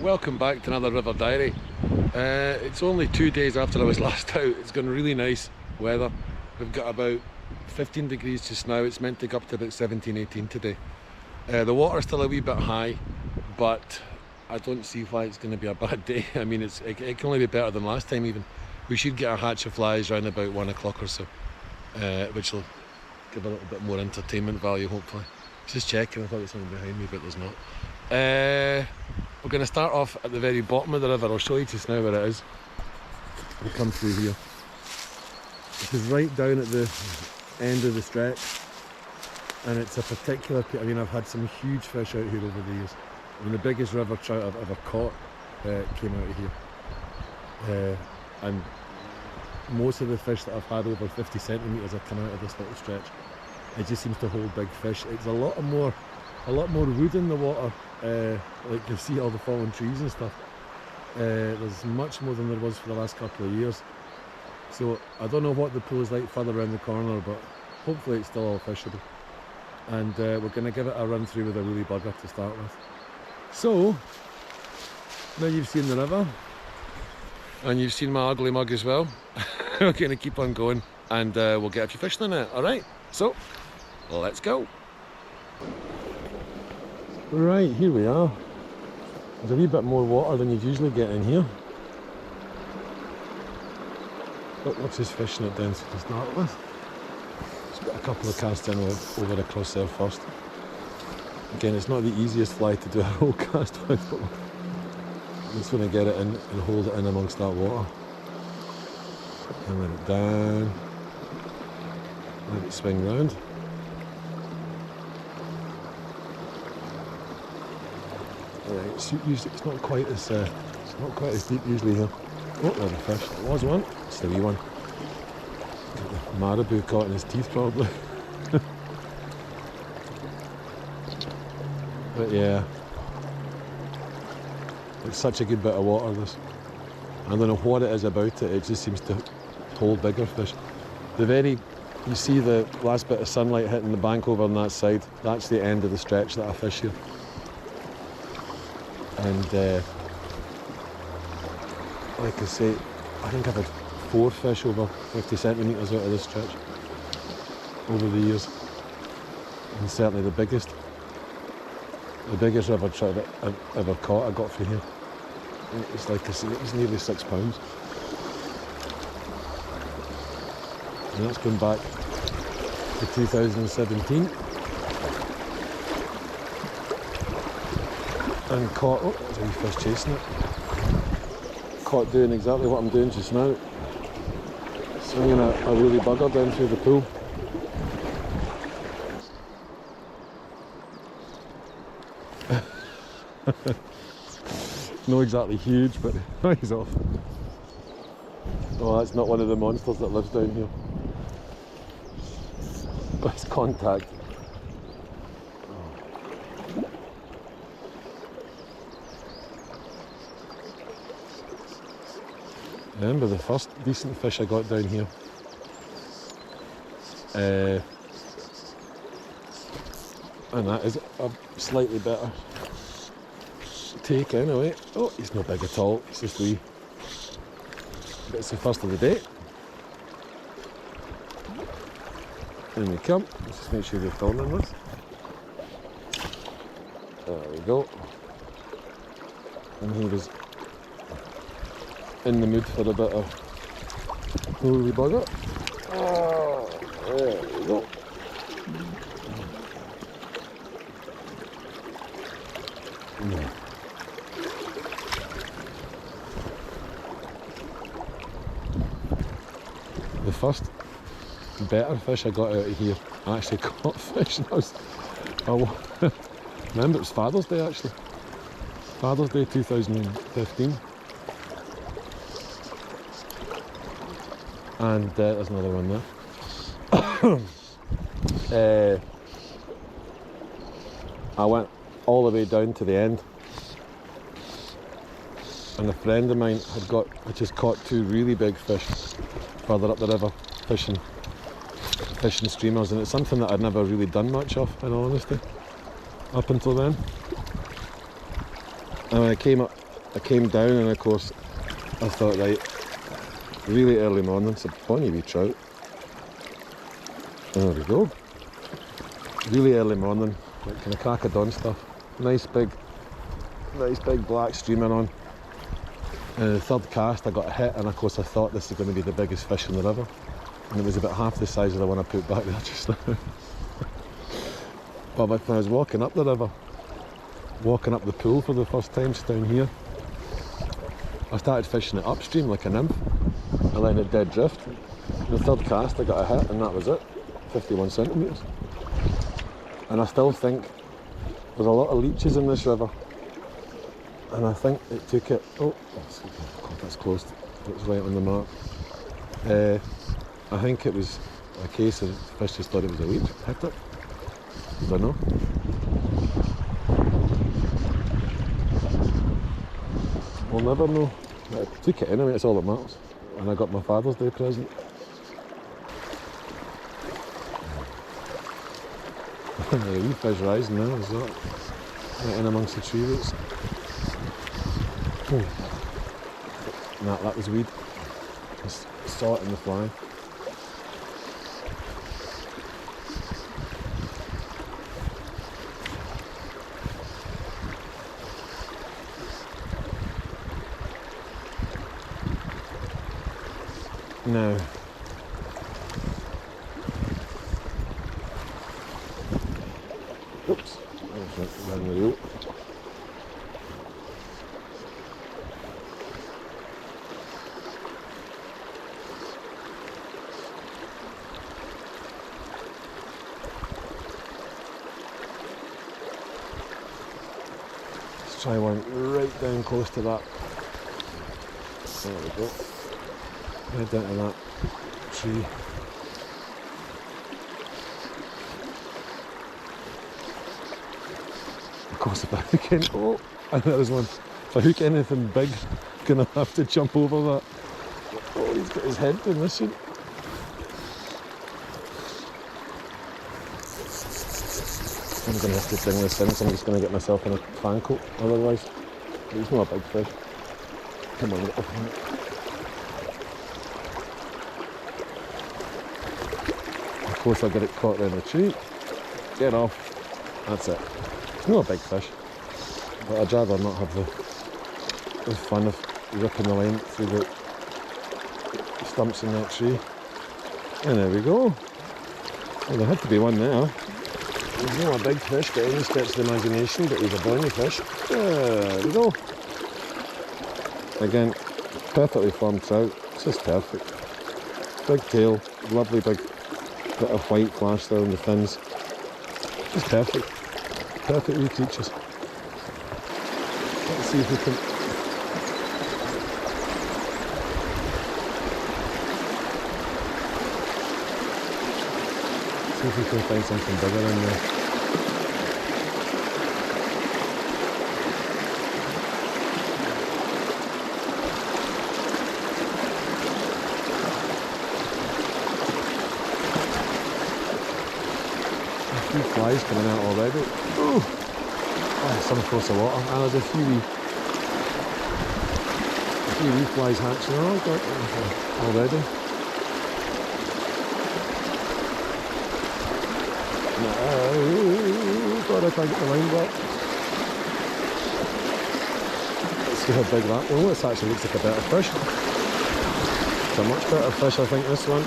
Welcome back to another River Diary. It's only 2 days after I was last out. It's gone really nice weather. We've got about 15 degrees just now. It's meant to go up to about 17, 18 today. The water's still a wee bit high, but I don't see why it's going to be a bad day. I mean, it can only be better than last time even. We should get a hatch of flies around about 1 o'clock or so, which will give a little bit more entertainment value, hopefully. Just checking, I thought there was something behind me, but there's not. We're going to start off at the very bottom of the river. I'll show you just now where it is. We'll come through here. This is right down at the end of the stretch, and it's a particular, I mean, I've had some huge fish out here over the years. I mean, the biggest river trout I've ever caught came out of here. And most of the fish that I've had over 50 centimetres have come out of this little stretch. It just seems to hold big fish. It's a lot more wood in the water, like you see all the fallen trees and stuff. There's much more than there was for the last couple of years. So I don't know what the pool is like further around the corner, but hopefully it's still all fishable. And we're going to give it a run through with a woolly bugger to start with. So, now you've seen the river, and you've seen my ugly mug as well. We're going to keep on going, and we'll get a few fish in the net, alright? So, let's go. Right, here we are. There's a wee bit more water than you'd usually get in here. But what's this fishing it down to start with? Just got a couple of casts in over across there first. Again, it's not the easiest fly to do a roll cast with, but I'm just going to get it in and hold it in amongst that water. And let it down. Let it swing round. It's not quite as deep usually here. Oh, there's a fish. There was one. It's the wee one. Got the marabou caught in his teeth probably. But yeah, it's such a good bit of water this. I don't know what it is about it. It just seems to hold bigger fish. You see the last bit of sunlight hitting the bank over on that side. That's the end of the stretch that I fish here. And like I say, I think I've had 4 fish over 50 centimetres out of this stretch over the years. And certainly the biggest river trout that I've ever caught I got for here. It's like I say, it was nearly 6 pounds. And that's going back to 2017. And caught, oh, there's a wee fish chasing it. Caught doing exactly what I'm doing just now. Swinging a woolly bugger down through the pool. Not exactly huge, but he's off. Oh, that's not one of the monsters that lives down here. Oh, it's contact. I remember the first decent fish I got down here. And that is a slightly better take anyway. Oh, he's not big at all, it's just wee. But it's the first of the day. In we come. Let's just make sure they're filming this. There we go. And he was in the mood for a bit of woolly bugger. Oh, there we go. Yeah. The first better fish I got out of here, I actually caught fish, and remember it was Father's Day actually. Father's Day 2015. And there's another one there. I went all the way down to the end, and a friend of mine had just caught 2 really big fish further up the river, fishing streamers, and it's something that I'd never really done much of, in all honesty, up until then. And when I came up I came down and of course I thought, right, really early morning, some funny wee trout. And there we go. Really early morning, like kind of crack of dawn stuff. Nice big black streamer on. And the third cast I got a hit, and of course I thought this was going to be the biggest fish in the river. And it was about half the size of the one I put back there just now. But when I was walking up the river, walking up the pool for the first time just down here, I started fishing it upstream like a nymph. I let it dead drift. The third cast I got a hit, and that was it. 51 centimetres. And I still think there's a lot of leeches in this river. And I think it took it, oh, that's close, it was right on the mark. I think it was a case of the fish just thought it was a leech, hit it. I don't know. We'll never know. I took it anyway, it's all that matters. And I got my Father's Day present. The wee fish rising now, is that? Right in amongst the tree roots. Nah, that was weed. I saw it in the fly. Now, oops, I was running the reel. Let's try one right down close to that. There we go. Right down to that tree. Of course, if I hook in, oh, and there's one. If I hook anything big, I'm gonna have to jump over that. Oh, he's got his head down this one. I'm gonna have to bring this in, so I'm just gonna get myself in a fan coat otherwise. He's not a big fish. Come on, get up on it. Of course I get it caught around the tree. Get off. That's it. It's not a big fish. But I'd rather not have the fun of ripping the line through the stumps in that tree. And there we go. Well, there had to be one there. He's not a big fish by any stretch of the imagination, but he's a bonny fish. There we go. Again, perfectly formed trout. It's just perfect. Big tail, lovely big bit of white flash there on the fins. Just perfect. Perfect wee creatures. Let's see if we can... see if we can find something bigger in there. Flies coming out already. Ooh. Oh, some close to water. And there's a few wee flies hatching. Oh, got already. No, God, I can't get the line back. Let's see how big that. Oh, this actually looks like a better fish. It's a much better fish, I think, this one.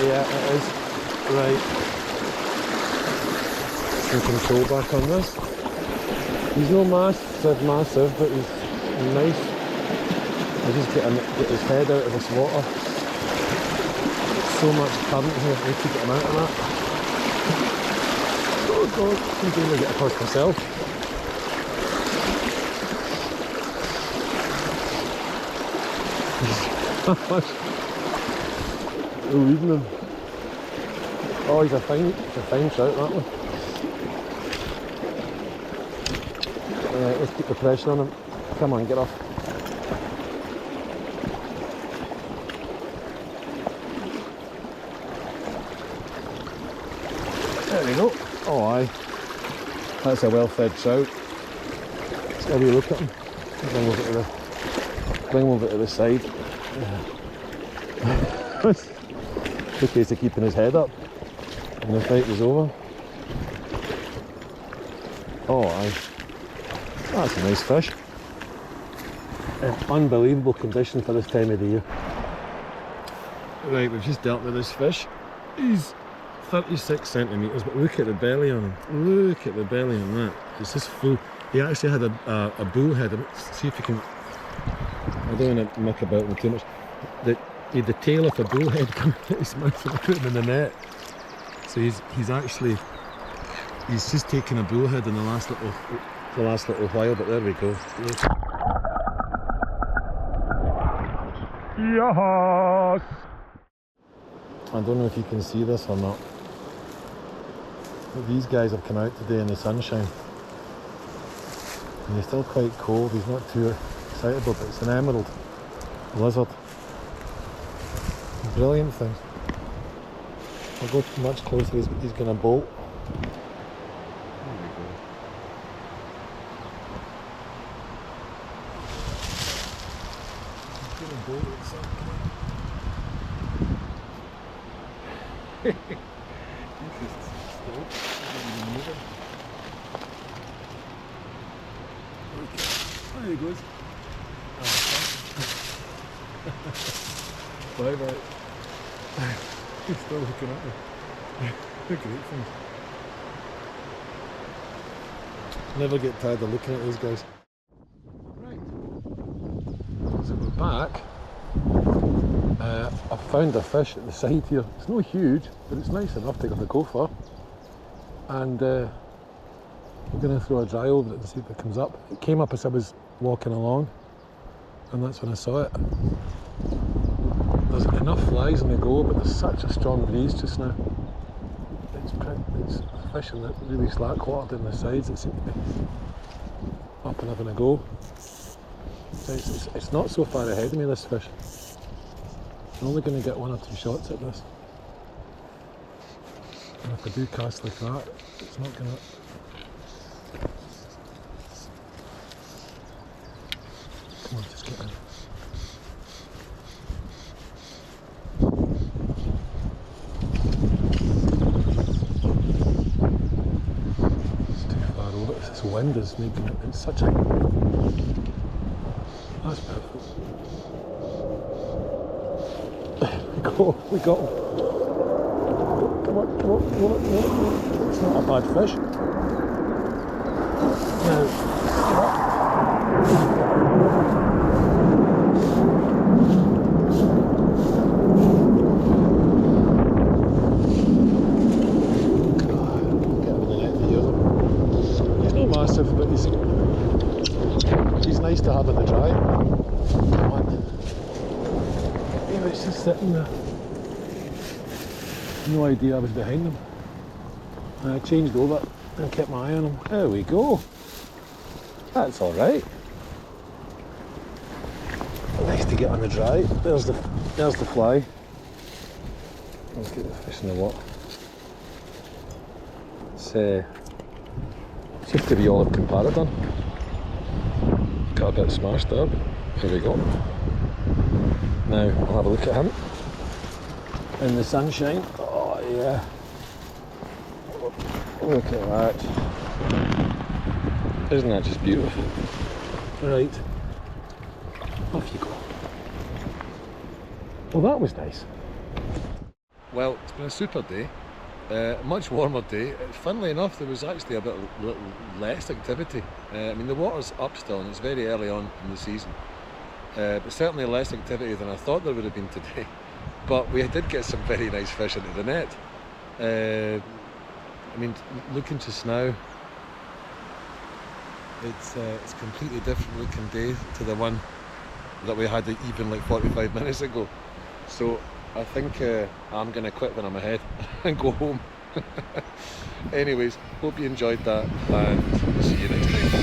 Yeah, it is. Right. Some control back on this. He's no massive, but he's nice. I just get his head out of this water. There's so much current here, I need to get him out of that. Oh God, I'm going to get across myself. We're reading him. Oh, he's a fine trout, that one. Let's keep the pressure on him. Come on, get off. There we go. Oh aye. That's a well-fed trout. It's a wee look at him. Bring him over to the side. It's a case of keeping his head up when the fight was over. Oh aye, that's a nice fish. Unbelievable condition for this time of the year. Right, we've just dealt with this fish. He's 36 centimetres, but look at the belly on him. Look at the belly on that. It's just full. He actually had a bullhead. Let's see if you can. I don't want to muck about with too much. He had the tail of a bullhead coming out his mouth and put him in the net. So he's just taken a bullhead in the last little while. But there we go. Yes! I don't know if you can see this or not, but these guys have come out today in the sunshine. And he's still quite cold, he's not too excitable, but it's an emerald lizard. Brilliant thing. I'll go much closer, he's going to bolt. There we go. He's going to bolt at some point. He's just stopped. He's not moving. There he goes. Bye bye. He's still looking at me. They're great things. Never get tired of looking at these guys. Right. So we're back. I've found a fish at the side here. It's not huge, but it's nice enough to go for. And we're going to throw a dry over it and see if it comes up. It came up as I was walking along, and that's when I saw it. There's enough flies on the go, but there's such a strong breeze just now. It's fishing that really slack water down the sides. It seems to be up and having a go. It's not so far ahead of me, this fish. I'm only going to get 1 or 2 shots at this. And if I do cast like that, it's not going to... Come on, just get in. It's too far over. This wind is making it... It's such a... That's perfect. We got him. Come on. It's not a bad fish. Now, get him in the net to use him. He's not massive, but he's nice to have in the dry. Come on. Yeah, it's just sitting there. No idea I was behind him. I changed over and kept my eye on him. There we go. That's alright. Nice to get on the dry. There's the fly. Let's get the fish in the water. It's seems to be all of Kamp. Got a bit smashed there, but here we go. Now I'll have a look at him in the sunshine. Oh yeah, look at that. Isn't that just beautiful? Right, off you go. Well, that was nice. Well, it's been a super day. Much warmer day. Funnily enough, there was actually a bit less activity. I mean, the water's up still and it's very early on in the season. But certainly less activity than I thought there would have been today. But we did get some very nice fish into the net. I mean, looking just now, it's a completely different looking day to the one that we had even like 45 minutes ago. So I think I'm going to quit when I'm ahead and go home. Anyways, hope you enjoyed that and see you next time.